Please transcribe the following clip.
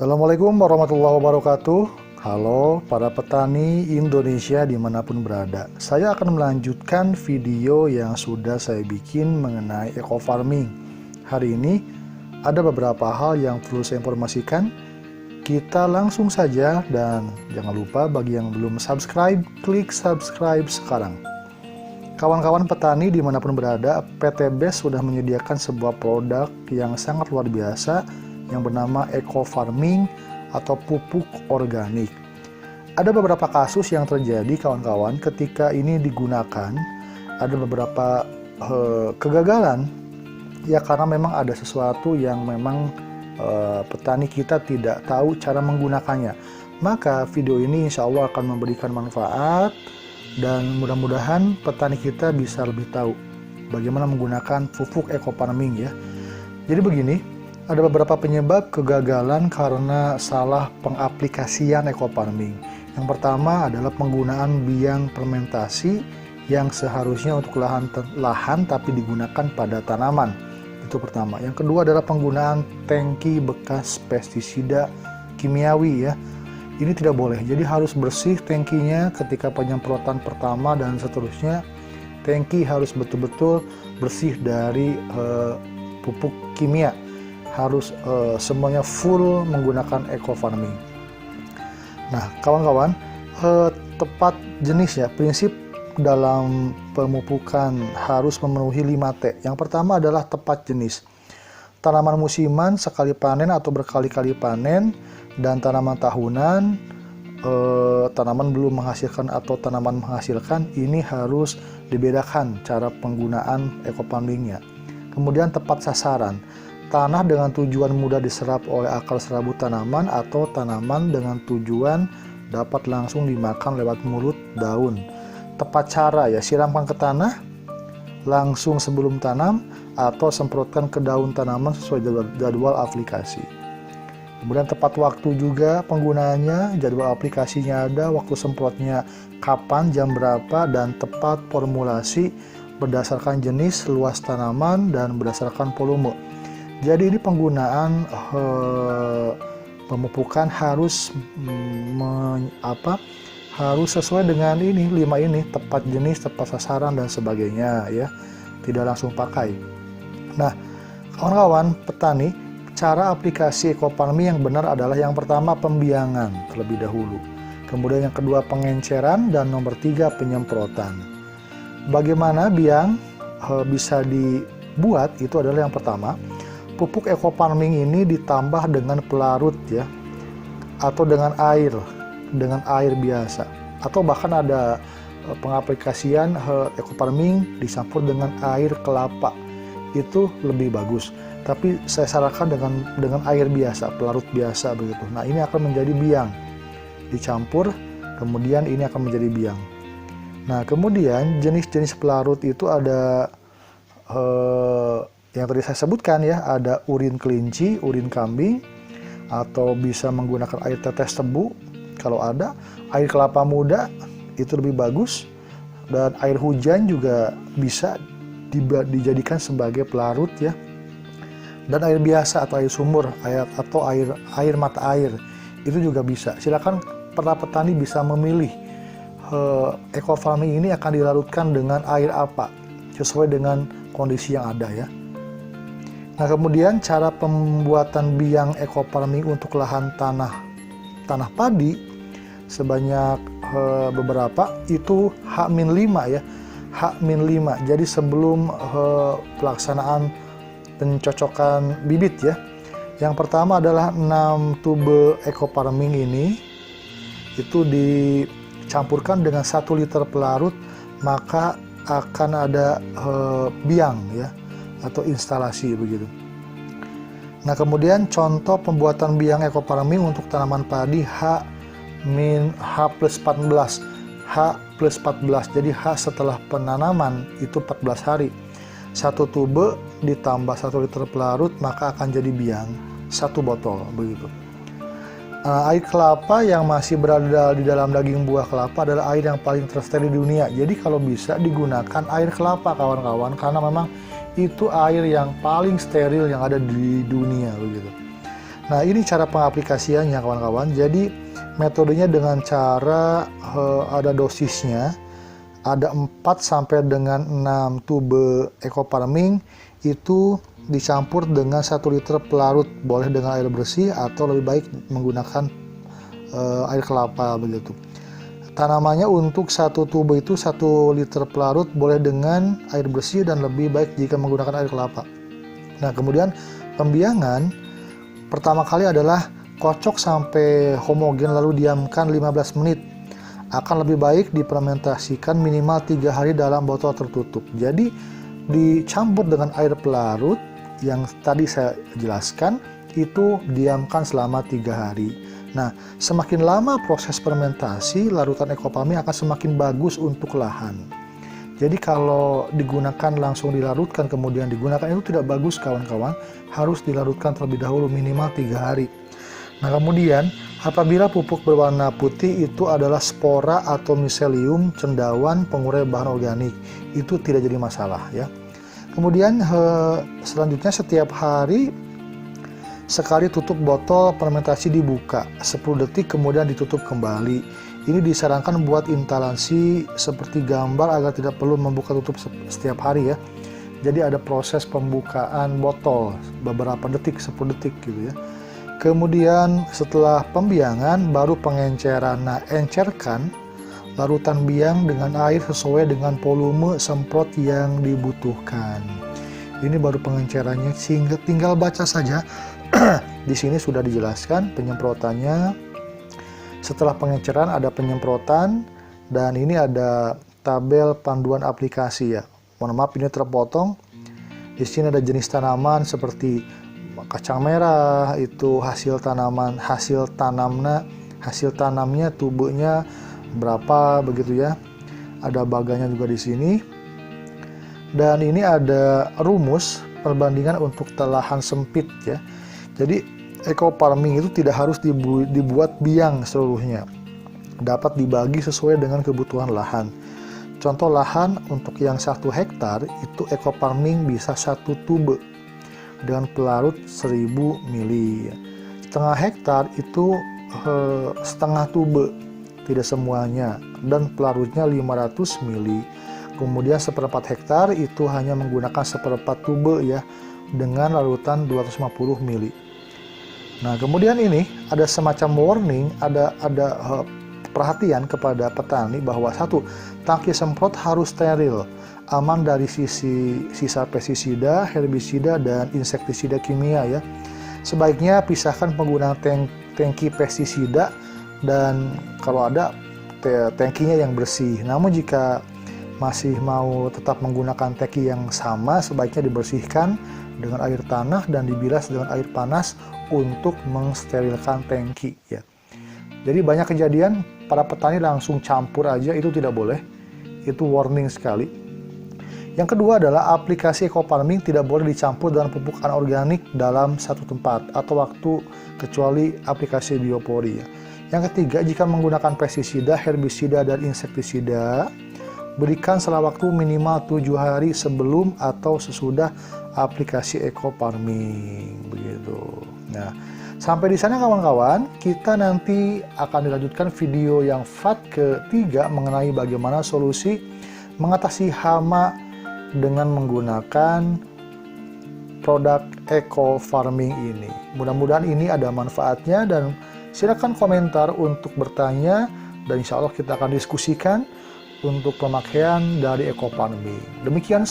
Assalamualaikum warahmatullahi wabarakatuh. Halo para petani Indonesia dimanapun berada. Saya akan melanjutkan video yang sudah saya bikin mengenai eco farming. Hari ini ada beberapa hal yang perlu saya informasikan. Kita langsung saja, dan jangan lupa bagi yang belum subscribe, klik subscribe sekarang. Kawan-kawan petani dimanapun berada, PT BES sudah menyediakan sebuah produk yang sangat luar biasa yang bernama eco farming atau pupuk organik. Ada beberapa kasus yang terjadi kawan-kawan ketika ini digunakan, ada beberapa kegagalan ya, karena memang ada sesuatu yang memang petani kita tidak tahu cara menggunakannya. Maka video ini insya Allah akan memberikan manfaat dan mudah-mudahan petani kita bisa lebih tahu bagaimana menggunakan pupuk eco farming ya. Jadi begini, ada beberapa penyebab kegagalan karena salah pengaplikasian eco farming. Yang pertama adalah penggunaan biang fermentasi yang seharusnya untuk lahan tapi digunakan pada tanaman. Itu pertama. Yang kedua adalah penggunaan tangki bekas pestisida kimiawi ya. Ini tidak boleh. Jadi harus bersih tangkinya ketika penyemprotan pertama dan seterusnya. Tangki harus betul-betul bersih dari pupuk kimia. Harus semuanya full menggunakan eco farming. Nah, kawan-kawan, tepat jenis ya, prinsip dalam pemupukan harus memenuhi 5T. Yang pertama adalah tepat jenis. Tanaman musiman sekali panen atau berkali-kali panen, dan tanaman tahunan, tanaman belum menghasilkan atau tanaman menghasilkan, ini harus dibedakan cara penggunaan eco farmingnya. Kemudian tepat sasaran. Tanah dengan tujuan mudah diserap oleh akar serabut tanaman atau tanaman dengan tujuan dapat langsung dimakan lewat mulut daun. Tepat cara ya, siramkan ke tanah langsung sebelum tanam atau semprotkan ke daun tanaman sesuai jadwal aplikasi. Kemudian tepat waktu juga penggunaannya, jadwal aplikasinya ada, waktu semprotnya kapan, jam berapa, dan tepat formulasi berdasarkan jenis, luas tanaman, dan berdasarkan volume. Jadi ini penggunaan pemupukan harus harus sesuai dengan ini 5 ini, tepat jenis, tepat sasaran, dan sebagainya ya. Tidak langsung pakai. Nah, kawan-kawan petani, cara aplikasi eco farming yang benar adalah yang pertama pembiangan terlebih dahulu. Kemudian yang kedua pengenceran, dan nomor 3 penyemprotan. Bagaimana biang bisa dibuat itu adalah yang pertama, pupuk eco farming ini ditambah dengan pelarut ya, atau dengan air biasa, atau bahkan ada pengaplikasian eco farming dicampur dengan air kelapa, itu lebih bagus. Tapi saya sarankan dengan air biasa, pelarut biasa begitu. Nah, ini akan menjadi biang, dicampur kemudian ini akan menjadi biang. Nah, kemudian jenis-jenis pelarut itu ada yang tadi saya sebutkan ya, ada urin kelinci, urin kambing, atau bisa menggunakan air tetes tebu kalau ada, air kelapa muda itu lebih bagus, dan air hujan juga bisa dijadikan sebagai pelarut ya, dan air biasa atau air sumur, atau air mata air itu juga bisa. Silakan para petani bisa memilih eco farming ini akan dilarutkan dengan air apa sesuai dengan kondisi yang ada ya. Nah, kemudian cara pembuatan biang eco farming untuk lahan tanah padi sebanyak beberapa itu H-5 ya, H-5. Jadi sebelum pelaksanaan pencocokan bibit ya. Yang pertama adalah 6 tube eco farming ini itu dicampurkan dengan 1 liter pelarut, maka akan ada biang ya, atau instalasi begitu. Nah, kemudian contoh pembuatan biang eco farming untuk tanaman padi H+14. Jadi H setelah penanaman itu 14 hari. 1 tube ditambah 1 liter pelarut maka akan jadi biang 1 botol begitu. Air kelapa yang masih berada di dalam daging buah kelapa adalah air yang paling tersteril di dunia. Jadi kalau bisa digunakan air kelapa kawan-kawan, karena memang itu air yang paling steril yang ada di dunia begitu. Nah, ini cara pengaplikasiannya kawan-kawan. Jadi metodenya dengan cara ada dosisnya, ada 4 sampai dengan 6 tube eco farming itu dicampur dengan 1 liter pelarut, boleh dengan air bersih atau lebih baik menggunakan air kelapa begitu. Tanamannya untuk 1 tube itu 1 liter pelarut boleh dengan air bersih dan lebih baik jika menggunakan air kelapa. Nah, kemudian pembiangan pertama kali adalah kocok sampai homogen lalu diamkan 15 menit. Akan lebih baik difermentasikan minimal 3 hari dalam botol tertutup. Jadi dicampur dengan air pelarut yang tadi saya jelaskan, itu diamkan selama 3 hari. Nah, semakin lama proses fermentasi, larutan eco farming akan semakin bagus untuk lahan. Jadi kalau digunakan langsung dilarutkan kemudian digunakan itu tidak bagus kawan-kawan, harus dilarutkan terlebih dahulu minimal 3 hari. Nah, kemudian apabila pupuk berwarna putih itu adalah spora atau miselium cendawan pengurai bahan organik, itu tidak jadi masalah ya. Kemudian selanjutnya setiap hari sekali tutup botol fermentasi dibuka 10 detik kemudian ditutup kembali. Ini disarankan buat intalansi seperti gambar agar tidak perlu membuka tutup setiap hari ya. Jadi ada proses pembukaan botol beberapa detik, 10 detik gitu ya. Kemudian setelah pembiangan baru pengenceran. Nah, encerkan larutan biang dengan air sesuai dengan volume semprot yang dibutuhkan. Ini baru pengencerannya, sehingga tinggal baca saja. Di sini sudah dijelaskan penyemprotannya. Setelah pengenceran ada penyemprotan dan ini ada tabel panduan aplikasi ya. Mohon maaf ini terpotong. Di sini ada jenis tanaman seperti kacang merah, itu hasil tanamnya tubenya berapa begitu ya. Ada baganya juga di sini. Dan ini ada rumus perbandingan untuk lahan sempit ya. Jadi eco farming itu tidak harus dibuat biang seluruhnya. Dapat dibagi sesuai dengan kebutuhan lahan. Contoh lahan untuk yang 1 hektar itu eco farming bisa 1 tube dengan pelarut 1000 mili. Setengah hektar itu setengah tube, tidak semuanya, dan pelarutnya 500 mili. Kemudian 1/4 hektar itu hanya menggunakan 1/4 tube ya, dengan larutan 250 mili. Nah, kemudian ini ada semacam warning, ada perhatian kepada petani bahwa 1, tangki semprot harus steril, aman dari sisa pestisida, herbisida, dan insektisida kimia ya. Sebaiknya pisahkan penggunaan tangki pestisida dan kalau ada tangkinya yang bersih. Namun jika masih mau tetap menggunakan tangki yang sama, sebaiknya dibersihkan dengan air tanah dan dibilas dengan air panas untuk mensterilkan tangki ya. Jadi banyak kejadian para petani langsung campur aja, itu tidak boleh. Itu warning sekali. Yang kedua adalah aplikasi eco farming tidak boleh dicampur dengan pupuk anorganik dalam satu tempat atau waktu kecuali aplikasi biopori ya. Yang ketiga, jika menggunakan pestisida, herbisida, dan insektisida, berikan selang waktu minimal 7 hari sebelum atau sesudah aplikasi eco farming begitu. Nah, sampai di sana kawan-kawan, kita nanti akan dilanjutkan video yang part ketiga mengenai bagaimana solusi mengatasi hama dengan menggunakan produk eco farming ini. Mudah-mudahan ini ada manfaatnya dan silakan komentar untuk bertanya dan insya Allah kita akan diskusikan untuk pemakaian dari eco farming. Demikian.